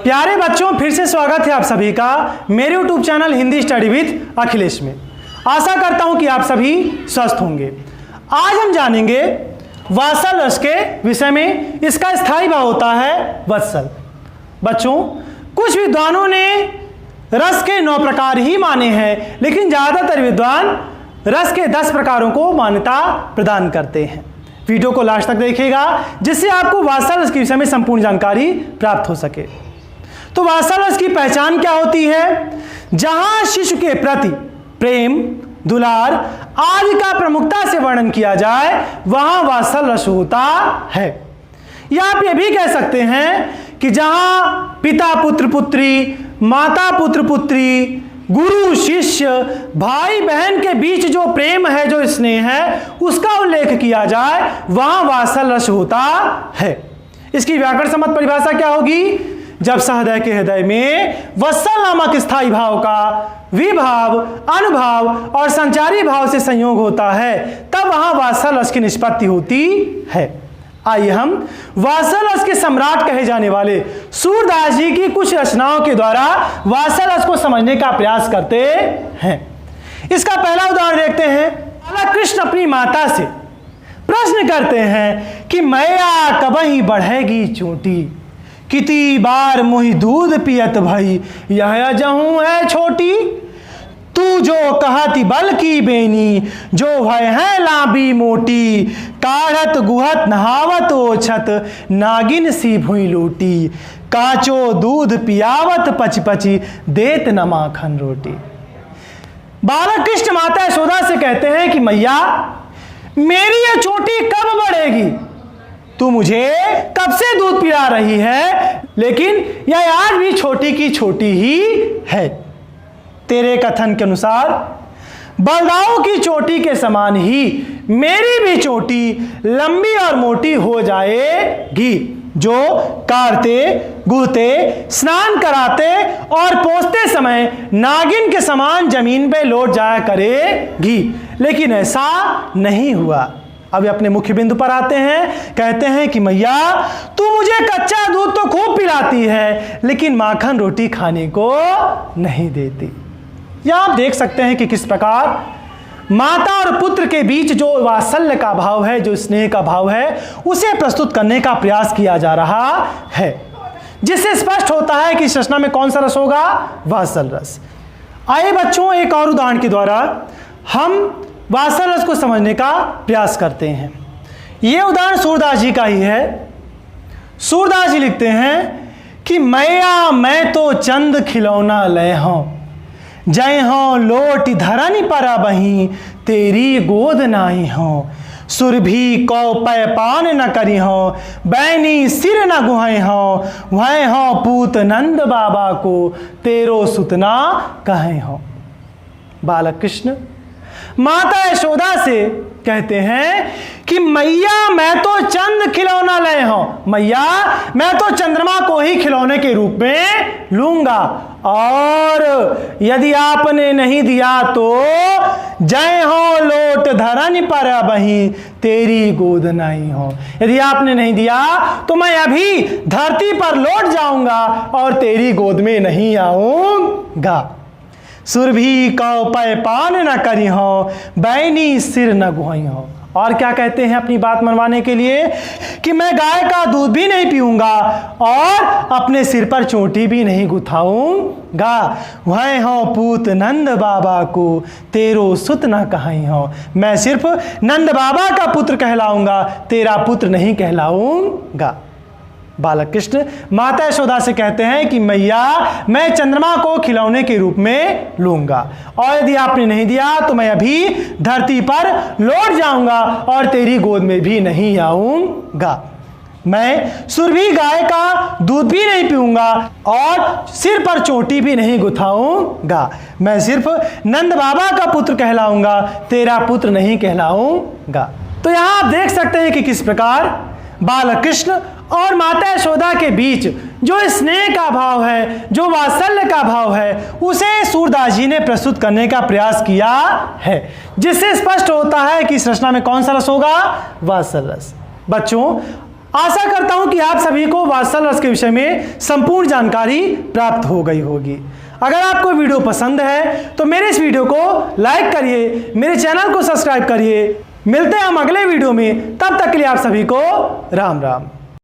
प्यारे बच्चों, फिर से स्वागत है आप सभी का मेरे YouTube channel Hindi study with Akhilesh में। आशा करता हूं कि आप सभी स्वस्थ होंगे। आज हम जानेंगे वात्सल रस के विषय में। इसका स्थायी भाव होता है वत्सल। बच्चों, कुछ विद्वानों ने रस के 9 प्रकार ही माने हैं, लेकिन ज़्यादातर विद्वान रस के 10 प्रकारों को मान्यता प्रदान करते हैं। वीडियो को लास्ट तक देखिएगा जिससे आपको वात्सल रस के विषय में संपूर्ण जानकारी प्राप्त हो सके। तो वात्सल रस की पहचान क्या होती है? जहां शिशु के प्रति प्रेम, दुलार आदि का प्रमुखता से वर्णन किया जाए वहां वात्सल रस होता है। या आप ये भी कह सकते हैं कि जहां पिता पुत्र पुत्री, माता पुत्र पुत्री, गुरु शिष्य, भाई बहन के बीच जो प्रेम है, जो स्नेह है, उसका उल्लेख किया जाए वहां वात्सल रस होता है। इसकी व्याकरण सम्मत परिभाषा क्या होगी? जब सहृदय के हृदय में वत्सल नामक स्थायी भाव का विभाव, अनुभाव और संचारी भाव से संयोग होता है, तब वहां वात्सल रस की निष्पत्ति होती है। आइए हम वात्सल रस के सम्राट कहे जाने वाले सूरदास जी की कुछ रचनाओं के द्वारा वात्सल रस को समझने का प्रयास करते हैं। इसका पहला उदाहरण देखते हैं। बालक कृष्ण अपनी माता से प्रश्न करते हैं कि मैया कबही बढ़ेगी चोटी, कितनी बार मुहि दूध पियत भई, यह जहूं है छोटी। तू जो कहती बल की बेनी, जो भय है लांबी मोटी, काढ़त गुहत नहावत ओछत, नागिन सी भुई लोटी, काचो दूध पियावत पच पची, देत न माखन रोटी। बालक कृष्ण माता यशोदा से कहते हैं कि मैया, मेरी ये चोटी कब बढ़ेगी? तू मुझे कब से दूध पिला रही है, लेकिन यह आज भी छोटी की छोटी ही है। तेरे कथन के अनुसार बलदाऊ की चोटी के समान ही मेरी भी चोटी लंबी और मोटी हो जाएगी, जो काढ़ते, गुहते, स्नान कराते और पोंछते समय नागिन के समान जमीन पे लौट जाया करेगी। लेकिन ऐसा नहीं हुआ। अब अपने मुख्य बिंदु पर आते हैं। कहते हैं कि मैया, तू मुझे कच्चा दूध तो खूब पिलाती है, लेकिन माखन रोटी खाने को नहीं देती। यहां आप देख सकते हैं कि किस प्रकार माता और पुत्र के बीच जो वात्सल्य का भाव है, जो स्नेह का भाव है, उसे प्रस्तुत करने का प्रयास किया जा रहा है, जिससे स्पष्ट होता है कि इस रचना में कौन सा रस होगा? वात्सल रस। आइए बच्चों, एक और उदाहरण के द्वारा हम वात्सल रस को समझने का प्रयास करते हैं। यह उदाहरण सूरदास जी का ही है। सूरदास जी लिखते हैं कि मैया मैं तो चंद खिलौना लय हूं, जय हों लोट धरन पर बही, तेरी गोद नाई हों, सुरभि कौ पै पान न करी हों, बैनी सिर न गुहाई हों, वह हों पूत नंद बाबा को, तेरो सुतना कहे हों। बालक कृष्ण माता यशोदा से कहते हैं कि मैया मैं तो चंद खिलौना लय हूं, मैया मैं तो चंद्रमा को ही खिलौने के रूप में लूंगा, और यदि आपने नहीं दिया तो जय हो लोट धरन पर बही, तेरी गोद नहीं हो। यदि आपने नहीं दिया तो मैं अभी धरती पर लौट जाऊंगा और तेरी गोद में नहीं आऊंगा। सुरभि कौ पै पान न करी हो, बैनी सिर न गुहाई हो। और क्या कहते हैं अपनी बात मनवाने के लिए कि मैं गाय का दूध भी नहीं पीऊंगा और अपने सिर पर चोटी भी नहीं गुथाऊंगा, वह हो पूत नंद बाबा को, तेरो सुत न कहाई हो। मैं सिर्फ नंद बाबा का पुत्र कहलाऊंगा, तेरा पुत्र नहीं कहलाऊंगा। बालक कृष्ण माता यशोदा से कहते हैं कि मैया मैं चंद्रमा को खिलौने के रूप में लूंगा, और यदि आपने नहीं दिया तो मैं अभी धरती पर लौट जाऊंगा और तेरी गोद में भी नहीं आऊंगा। मैं सुरभि गाय का दूध भी नहीं पीऊंगा और सिर पर चोटी भी नहीं गुथाऊंगा। मैं सिर्फ नंद बाबा का पुत्र कहलाऊंगा, तेरा पुत्र नहीं कहलाऊंगा। तो यहां आप देख सकते हैं कि किस प्रकार बालक कृष्ण और माता यशोदा के बीच जो स्नेह का भाव है, जो वात्सल्य का भाव है, उसे सूरदास जी ने प्रस्तुत करने का प्रयास किया है, जिससे स्पष्ट होता है कि इस रचना में कौन सा रस होगा? वात्सल रस। बच्चों, आशा करता हूं कि आप सभी को वात्सल रस के विषय में संपूर्ण जानकारी प्राप्त हो गई होगी। अगर आपको वीडियो पसंद है तो मेरे इस वीडियो को लाइक करिए, मेरे चैनल को सब्सक्राइब करिए। मिलते हैं हम अगले वीडियो में, तब तक के लिए आप सभी को राम राम।